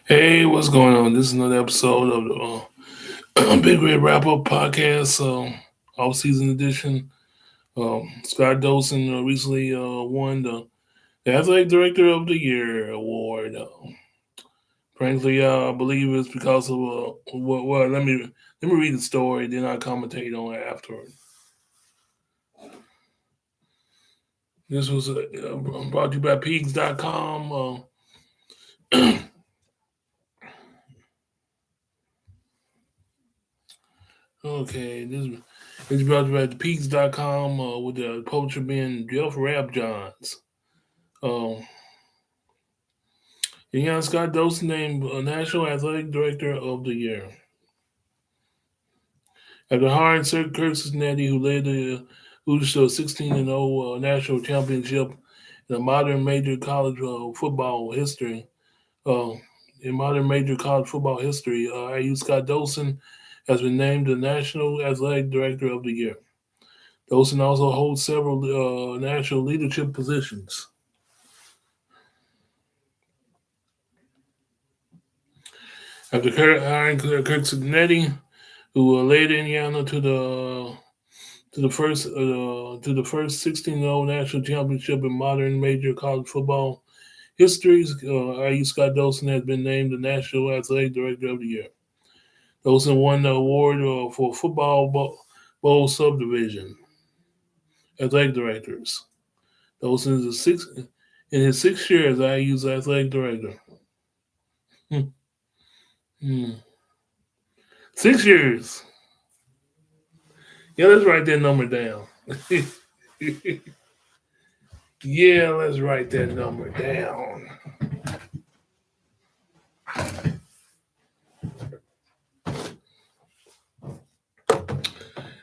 Hey, what's going on? This is another episode of the Big Red Wrap Up Podcast, off season edition. Scott Dolson recently won the Athletic Director of the Year award. Frankly, I believe it's because of let me read the story, then I commentate on it afterward. This was brought to you by Pigs.com. Okay, this is brought to you by Pigs.com with the publisher being Jeff Rabjohns. Um, Young Scott Dolson named National Athletic Director of the Year. After hiring Sir Kirk Cincinnati, who led the Hoosiers to a 16-0 national championship in a modern major college football history, uh, IU Scott Dolson has been named the National Athletic Director of the Year. Dolson also holds several national leadership positions. After hiring Kirk Cincinnati, who led Indiana to the first 16-0 national championship in modern major college football history. IU Scott Dolson has been named the National Athletic Director of the Year. Dolson won the award for Football Bowl Subdivision Athletic Directors. Dolson is in his sixth year as IU's athletic director. Hmm. Hmm. 6 years. Yeah, let's write that number down. Yeah, let's write that number down.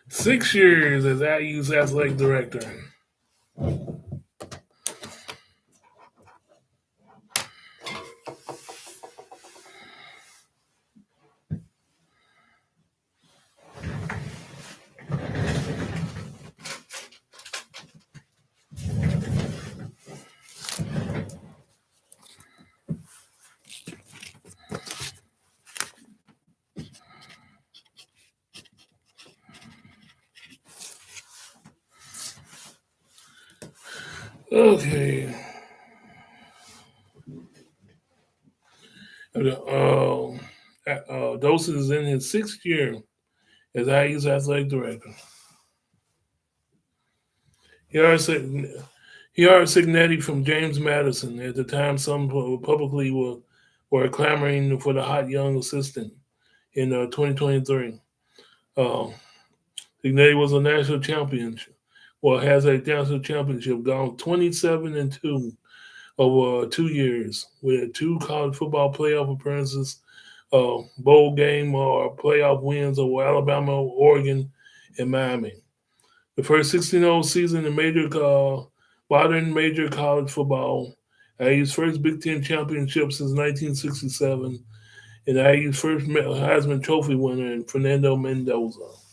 6 years as IU's athletic director. Okay. Dawson is in his sixth year as IU's athletic director. He hired, he hired Signetti from James Madison. At the time, some publicly were clamoring for the hot young assistant in 2023. Uh, Signetti was a national champion. Well, has a national championship, gone 27-2 over 2 years with two college football playoff appearances, bowl game or playoff wins over Alabama, Oregon, and Miami. The first 16-0 season in modern major college football. IU's first Big Ten championship since 1967, and IU's first Heisman Trophy winner in Fernando Mendoza.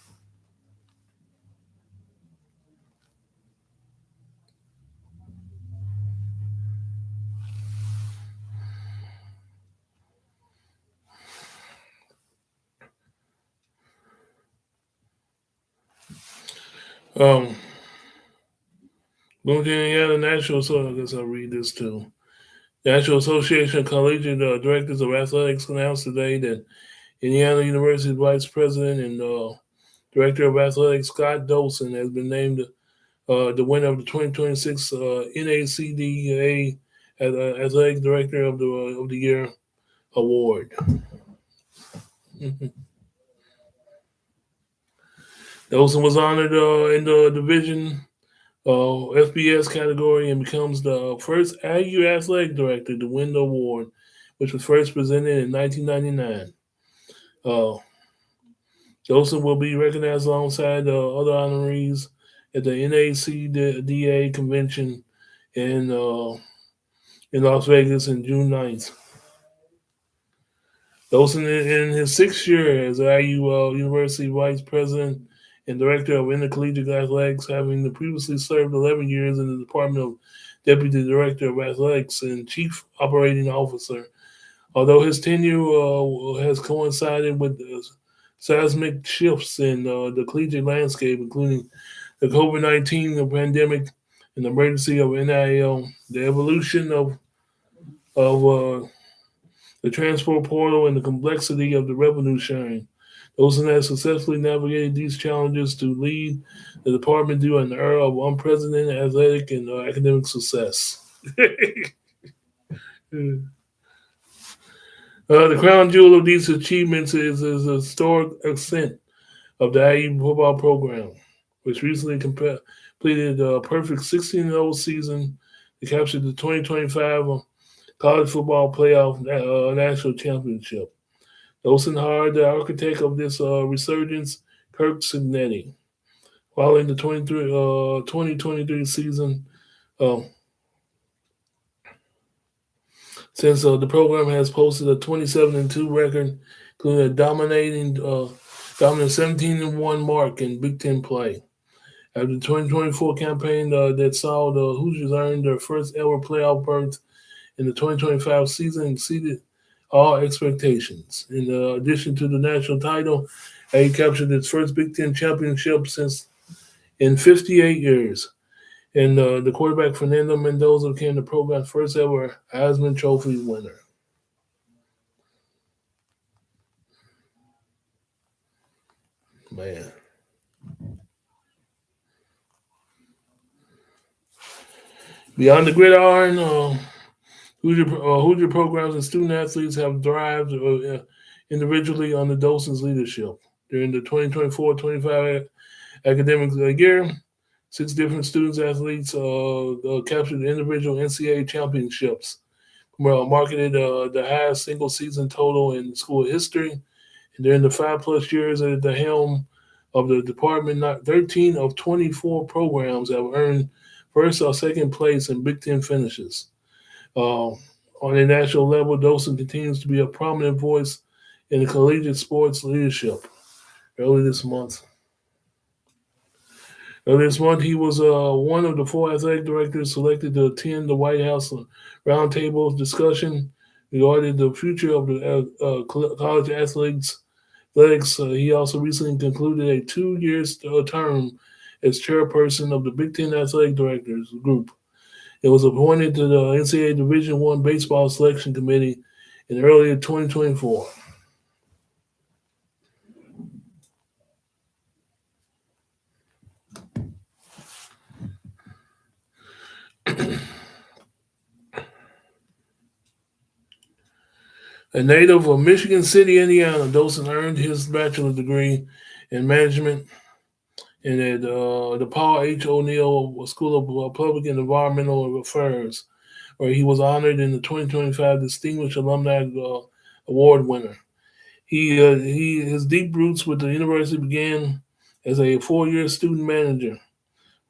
Um, Going to Indiana National, so I guess I'll read this too. National Association of Collegiate Directors of Athletics announced today that Indiana University's Vice President and Director of Athletics Scott Dolson has been named the winner of the 2026 NACDA Athletic Director of the Year award. Dolson was honored in the division FBS category and becomes the first IU athletic director to win the award, which was first presented in 1999. Uh, Joseph will be recognized alongside other honorees at the NACDA convention in uh, in Las Vegas on June 9th. Dolson, in his sixth year as IU University Vice President and Director of Intercollegiate Athletics, having previously served 11 years in the Department of Deputy Director of Athletics and Chief Operating Officer Although his tenure has coincided with seismic shifts in the collegiate landscape, including the COVID-19 pandemic and the emergency of NIL, the evolution of the transport portal, and the complexity of the revenue sharing. Those who have successfully navigated these challenges to lead the department during an era of unprecedented athletic and academic success. The crown jewel of these achievements is the historic ascent of the IU football program, which recently completed a perfect 16-0 season to capture the 2025 college football playoff national championship. Dolson hired the architect of this resurgence, Kirk Signetti. Following the 2023 season, uh, since the program has posted a 27-2 record, including a dominant 17-1 mark in Big Ten play. After the 2024 campaign that saw the Hoosiers earn their first ever playoff berth in the 2025 season, exceeded all expectations. In addition to the national title, he captured its first Big Ten championship since in 58 years. And the quarterback Fernando Mendoza became the program's first ever Heisman Trophy winner. Man. Beyond the gridiron, Hoosier programs and student athletes have thrived individually under Dolson's leadership. During the 2024-25 academic year, six different students athletes captured individual NCAA championships, marketed the highest single season total in school history. And during the 5+ years at the helm of the department, not 13 of 24 programs have earned first or second place in Big Ten finishes. On a national level, Dolson continues to be a prominent voice in the collegiate sports leadership. Early this month, he was one of the four athletic directors selected to attend the White House roundtable discussion regarding the future of the college athletics. He also recently concluded a 2-year term as chairperson of the Big Ten Athletic Directors Group. It was appointed to the NCAA Division I Baseball Selection Committee in early 2024. A native of Michigan City, Indiana, Dolson earned his bachelor's degree in management and at the Paul H. O'Neill School of Public and Environmental Affairs, where he was honored in the 2025 Distinguished Alumni Award winner. His deep roots with the university began as a 4-year student manager,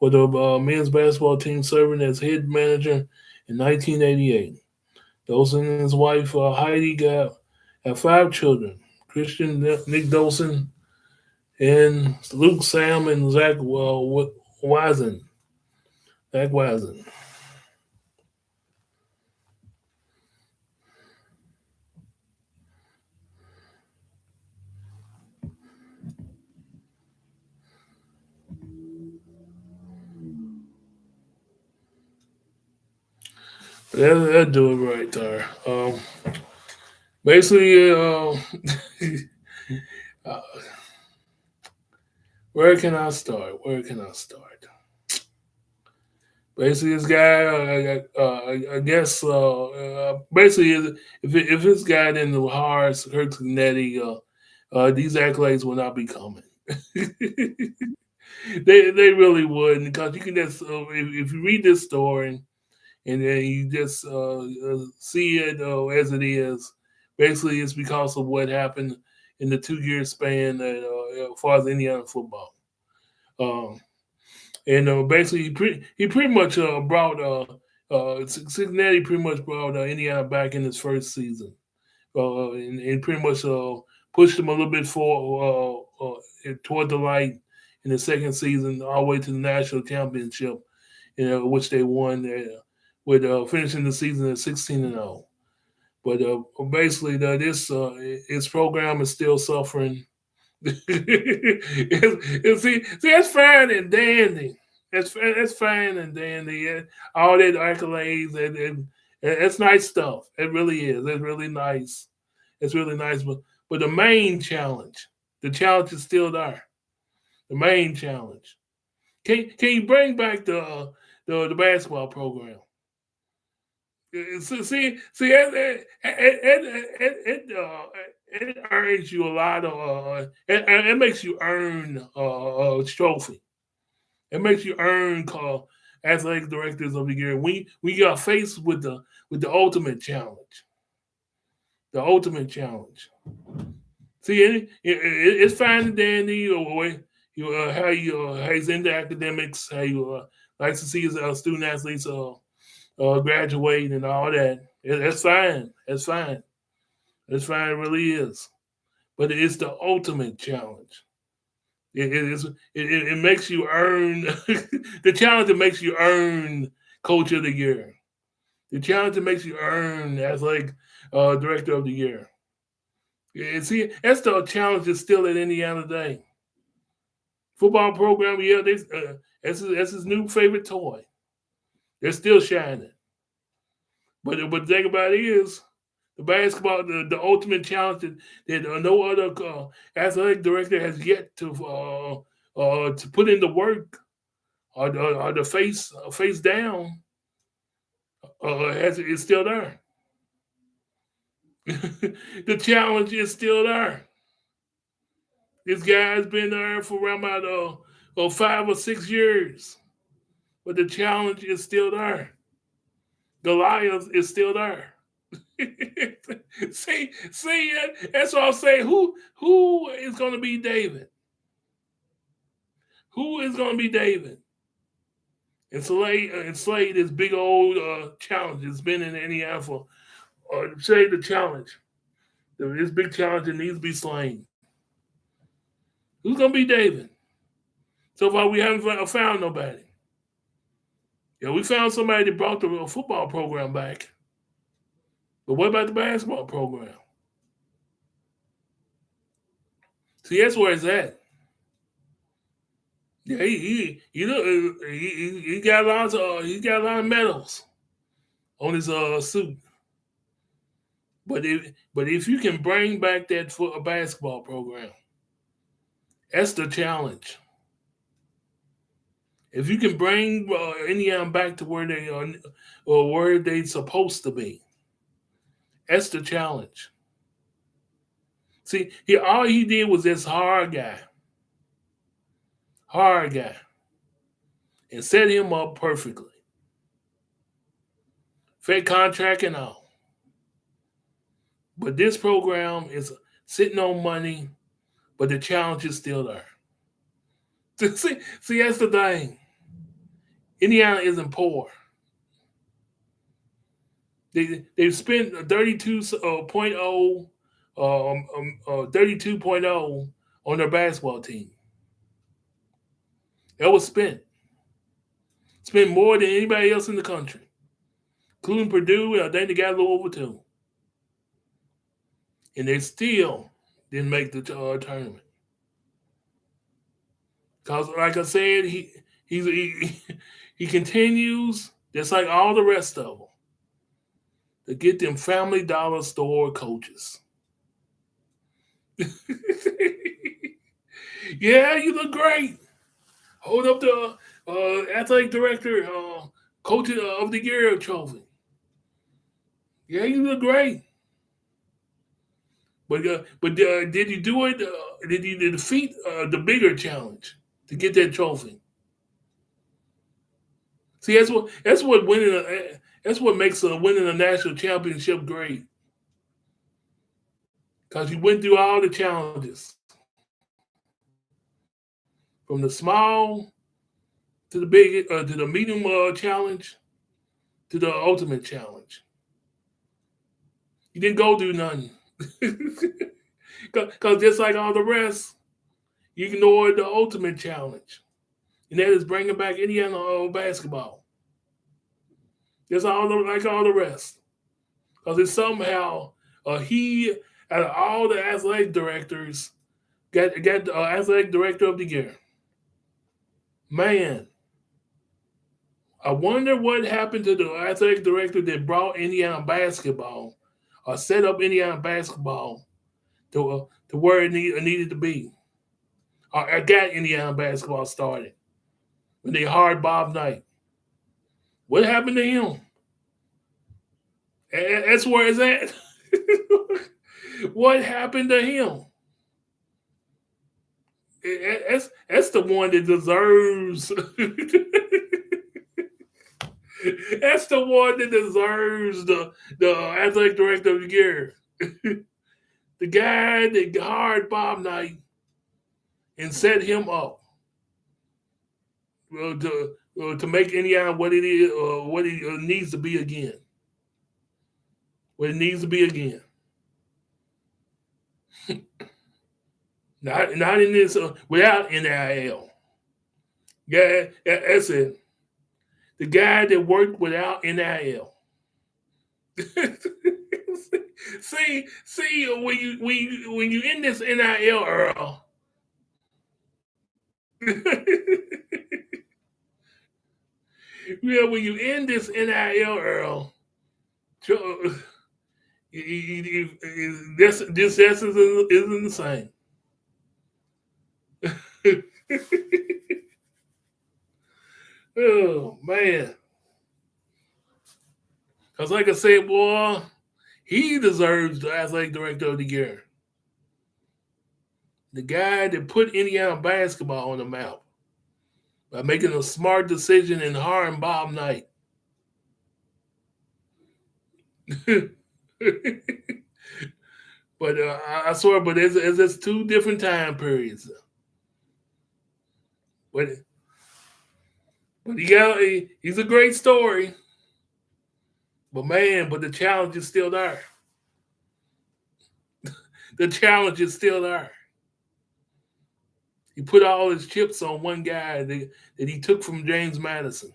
with the men's basketball team serving as head manager in 1988. Dolson and his wife Heidi have 5 children: Christian, Nick Dolson, and Luke, Sam, and Zach Wizen. Zach Wizen. That do it right there. Basically, uh, where can I start? Where can I start? Basically, this guy, I guess, basically, if this guy didn't hire Kirk Cincinnati, these accolades will not be coming. They really wouldn't, because you can just if you read this story and then you just see it as it is. Basically, it's because of what happened in the 2-year span as far as Indiana football. Um, and basically, he pretty much brought Cincinnati pretty much brought Indiana back in his first season, and pretty much pushed them a little bit toward the light in the second season, all the way to the national championship, which they won with finishing the season at 16-0. But basically, its program is still suffering. See, that's fine and dandy. That's fine and dandy. All that accolades and it's nice stuff. It really is. It's really nice. It's really nice. But the main challenge, the challenge is still there. The main challenge. Can you bring back the basketball program? See, it earns you a lot of it makes you earn a trophy. It makes you earn athletic directors of the year. We got faced with the ultimate challenge. The ultimate challenge. See, it's fine and dandy how he's into academics, how you likes to see his student athletes graduate and all that. That's fine. That's fine. That's fine. It really is. But it's the ultimate challenge. It makes you earn the challenge that makes you earn coach of the year. The challenge that makes you earn athletic director of the year. See, that's the challenge that's still at Indiana today. Football program, yeah, that's his new favorite toy. They're still shining. But the thing about it is, the basketball, the ultimate challenge that no other athletic director has yet to put in the work or the face down is still there. The challenge is still there. This guy's been there for around about 5 or 6 years, but the challenge is still there. Goliath is still there. See, that's what I'm saying. Who is going to be David? Who is going to be David? And Slade this big old challenge. It's been in Indiana for say the challenge. This big challenge that needs to be slain. Who's going to be David? So far, we haven't found nobody. Yeah, we found somebody that brought the football program back. But what about the basketball program? See, that's where it's at. Yeah, he got lots of he got a lot of medals on his suit. But if you can bring back that for a basketball program, that's the challenge. If you can bring Indiana back to where they are or where they supposed to be, that's the challenge. See, all he did was this hard guy, and set him up perfectly. Fake contract and all. But this program is sitting on money, but the challenge is still there. See, that's the thing. Indiana isn't poor. They've spent 32.0 on their basketball team. That was spent more than anybody else in the country, including Purdue. I think they got a little over two, and they still didn't make the tournament. Because, like I said, he continues just like all the rest of them to get them Family Dollar store coaches. Yeah, you look great. Hold up the athletic director, coach of the year trophy. Yeah, you look great. But did you do it? Did you defeat the bigger challenge to get that trophy? See, that's what makes winning a national championship great. Because you went through all the challenges, from the small to the big, to the medium challenge to the ultimate challenge. You didn't go do nothing. Because just like all the rest, you ignored the ultimate challenge, and that is bringing back Indiana basketball. Just like all the rest. because it's somehow he out of all the athletic directors got the athletic director of the year. Man, I wonder what happened to the athletic director that brought Indiana basketball or set up Indiana basketball to where it needed to be. Or I got Indiana basketball started when they hired Bob Knight. What happened to him? That's where it's at. What happened to him? That's the one that deserves. That's the one that deserves the athletic director of the year. The guy that hired Bob Knight and set him up to make Indiana what it is, what it needs to be again. What it needs to be again. Not in this without NIL. Yeah, that's it. The guy that worked without NIL. see, when you in this NIL, Earl. Yeah, when you in this NIL, Earl. This essence isn't the same. Oh man, because like I said, boy, he deserves the athletic director of the year. The guy that put Indiana basketball on the map by making a smart decision and hiring Bob Knight. But I swear, but it's two different time periods. But he's a great story. But man, but the challenge is still there. The challenge is still there. He put all his chips on one guy that he took from James Madison.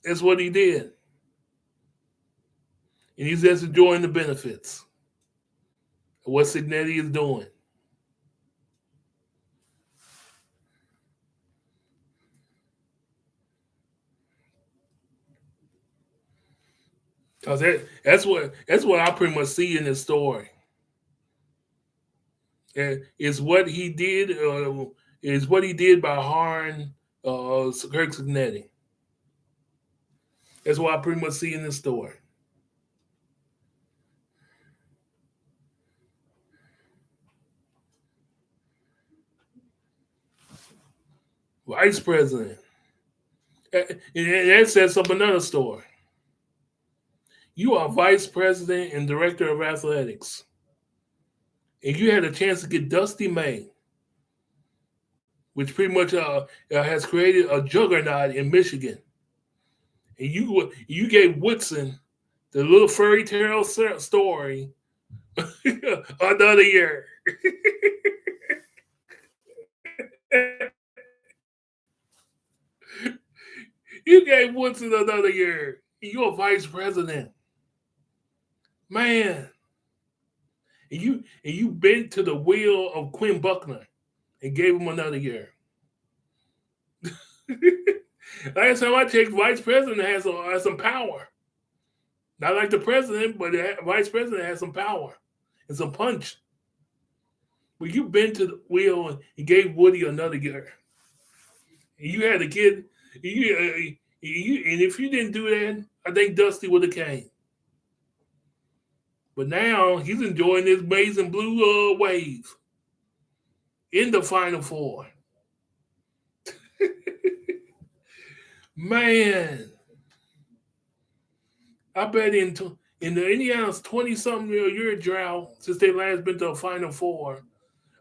That's what he did. And he's just enjoying the benefits of what Signetti is doing. Cause that's what I pretty much see in this story. Is what he did. Is what he did by hiring Kirk Signetti. That's what I pretty much see in this story. Vice president. And that sets up another story. You are vice president and director of athletics, and you had a chance to get Dusty May, which pretty much has created a juggernaut in Michigan. And you gave Woodson the little fairy tale story another year. You gave Woodson another year. You're a vice president, man. And you bent to the will of Quinn Buckner and gave him another year. Last time I checked, vice president has some power. Not like the president, but the vice president has some power and some punch. But you bent to the wheel and you gave Woody another year. And you had a kid. And if you didn't do that, I think Dusty would have came. But now he's enjoying this amazing blue wave in the Final Four. Man, I bet in the Indiana's 20-something year drought since they last been to a Final Four,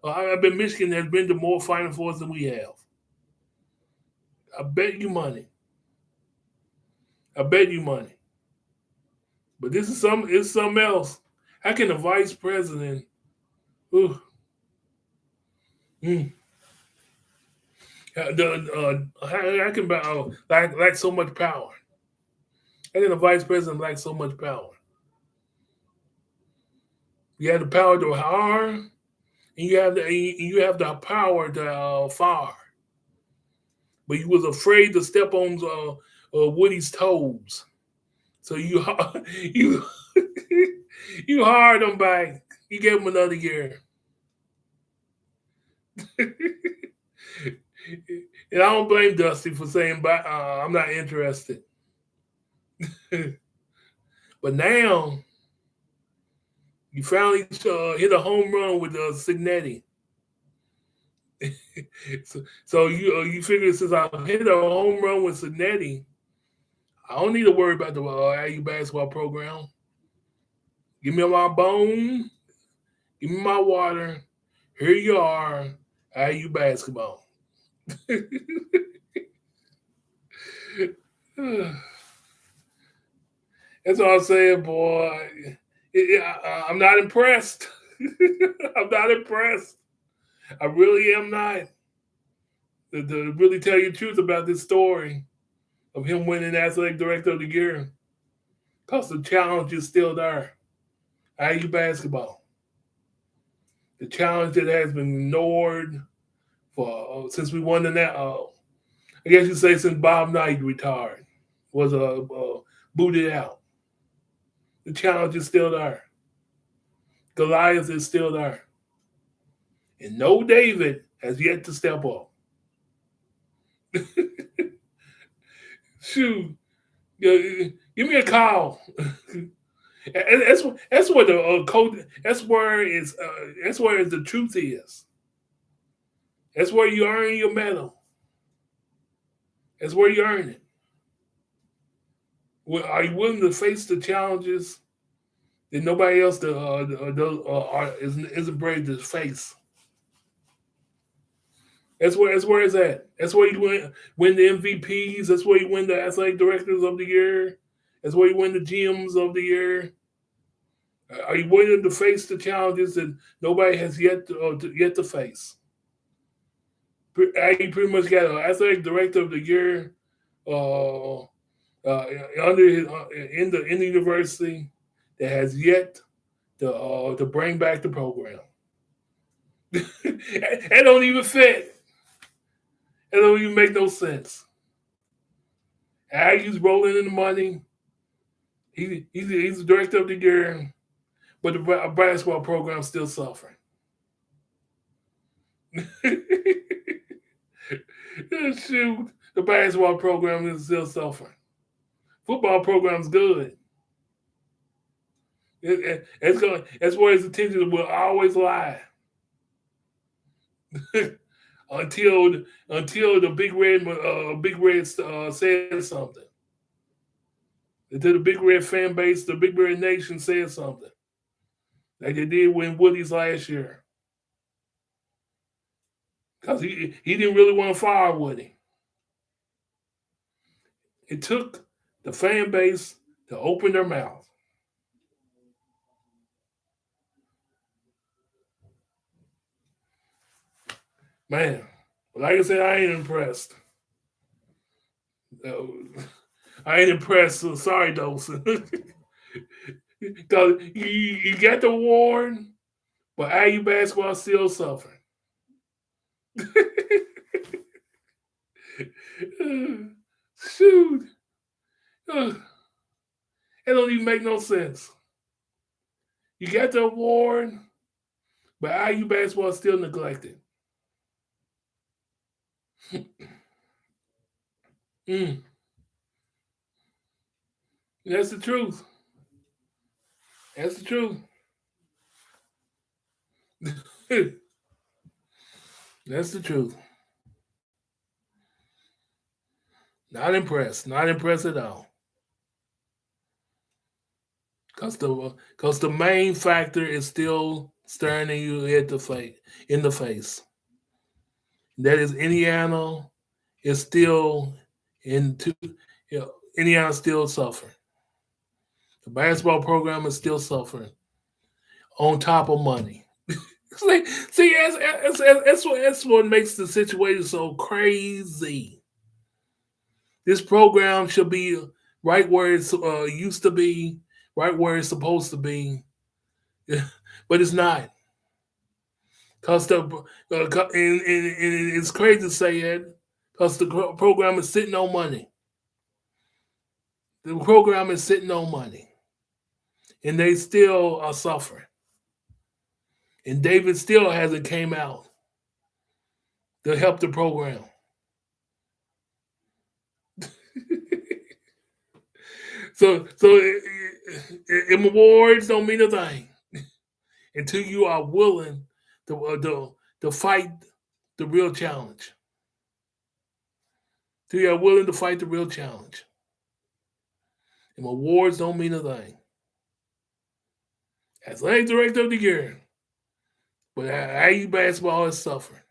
I bet Michigan has been to more Final Fours than we have. I bet you money. I bet you money. But this is something else. How can the vice president ooh, mm, how can like so much power? And then the vice president lacks so much power. You have the power to hire, and you have the power to fire. But you was afraid to step on Woody's toes, so you you you hired him back. You gave him another year, and I don't blame Dusty for saying, "But I'm not interested." But now you finally hit a home run with Signetti. So you figure since I hit a home run with Signetti, I don't need to worry about the IU basketball program. Give me my bone, give me my water. Here you are, IU basketball. That's all I'm saying, boy. I'm not impressed. I'm not impressed. I really am not. To really tell you the truth about this story of him winning Athletic Director of the Year, because the challenge is still there. IU basketball. The challenge that has been ignored for since we won the I guess you say since Bob Knight retired, was booted out. The challenge is still there. Goliath is still there, and no David has yet to step up. Shoot, give me a call. That's what the code. That's where the truth is. That's where you earn your medal. That's where you earn it. Are you willing to face the challenges that nobody else isn't brave to face? That's where it's at. That's where you win the MVPs. That's where you win the athletic directors of the year. That's where you win the GMs of the year. Are you willing to face the challenges that nobody has yet to face? You pretty much got an athletic director of the year uh, under in the university that has yet to bring back the program. That don't even fit. That don't even make no sense. Aggie's rolling in the money. He's the director of the year, but the basketball program's still suffering. Shoot, the basketball program is still suffering. Football program's good. That's where his attention will always lie until the big red says something. Until the big red fan base, the big red nation says something, like they did when Woody's last year, because he didn't really want to fire Woody. It took the fan base to open their mouth. Man, like I said, I ain't impressed. Uh, I ain't impressed. So sorry, Dolson. Because you got the award, but IU basketball still suffering. Shoot. It don't even make no sense. You got the award, but IU basketball is still neglected. Mm, that's the truth. That's the truth. That's the truth. Not impressed. Not impressed at all. Cause the main factor is still staring you in the face. That is Indiana is still into Indiana still suffering. The basketball program is still suffering on top of money. See, that's what makes the situation so crazy. This program should be right where it's used to be, right where it's supposed to be, but it's not. Cause and it's crazy to say it, cause the program is sitting on money. The program is sitting on money, and they still are suffering. And David still hasn't came out to help the program. So awards don't mean a thing until you are willing to fight the real challenge. Till you are willing to fight the real challenge. And awards don't mean a thing. Athletic Director of the Year, but IU basketball is suffering.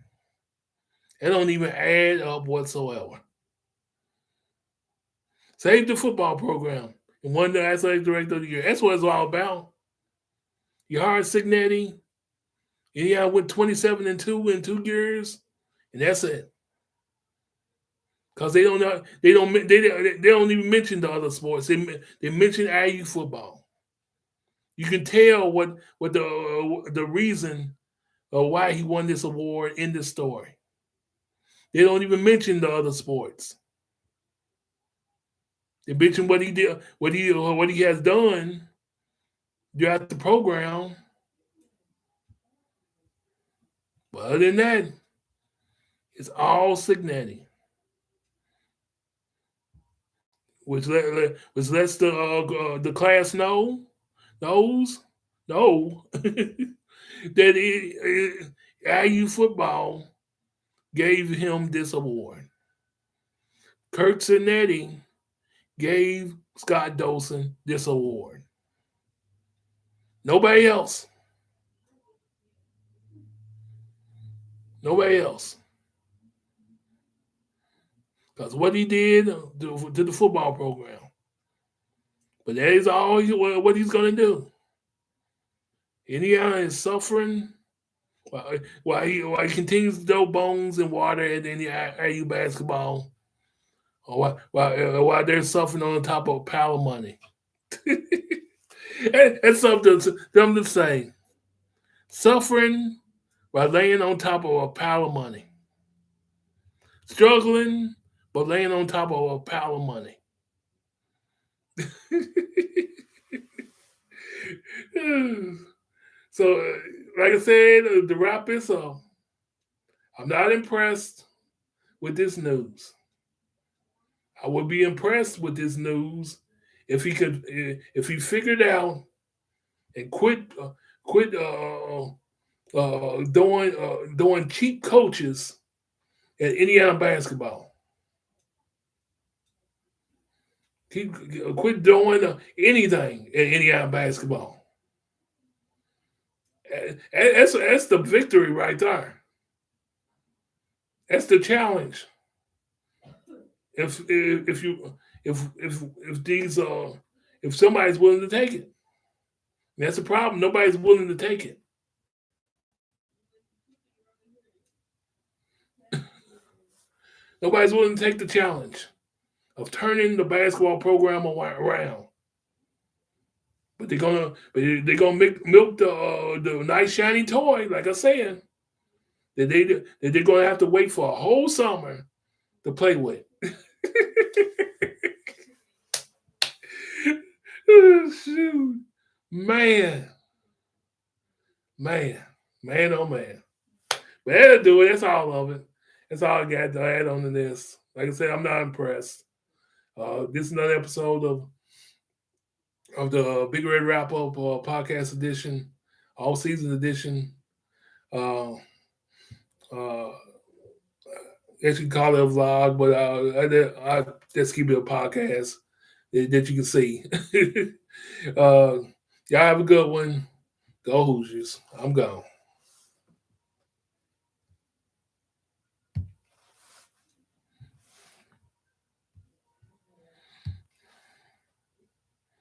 It don't even add up whatsoever. Save the football program and won the Athletic Director of the Year. That's what it's all about. You hired Signetti, and yeah, went 27-2 in 2 years, and that's it. Because they don't know, they don't even mention the other sports. They mention IU football. You can tell what the reason why he won this award in this story. They don't even mention the other sports. They mention what he did, what he has done throughout the program. But other than that, it's all Signetti, which lets the class knows that IU football gave him this award. Kirk Signetti gave Scott Dolson this award. Nobody else. Nobody else. Because what he did to the football program. But that is all what he's going to do. Indiana is suffering while he continues to throw bones and water at any IU basketball, or while they're suffering on the top of a pile of money. That's something to say. Suffering while laying on top of a pile of money. Struggling, but laying on top of a pile of money. So, like I said, to wrap this up, I'm not impressed with this news. I would be impressed with this news if he figured out and quit doing cheap coaches at Indiana basketball. Quit doing anything at Indiana basketball. That's the victory right there. That's the challenge. If these if somebody's willing to take it, that's the problem. Nobody's willing to take it. Nobody's willing to take the challenge of turning the basketball program around. But they're gonna milk the nice shiny toy, like I said, that they're gonna have to wait for a whole summer to play with. Shoot, man, oh man. But that'll do it. That's all of it. That's all I got to add on to this. Like I said, I'm not impressed. This is another episode of the Big Red Wrap Up podcast edition, all season edition. Uh, guess you can call it a vlog, but I just keep it a podcast that you can see. Y'all have a good one. Go Hoosiers. I'm gone.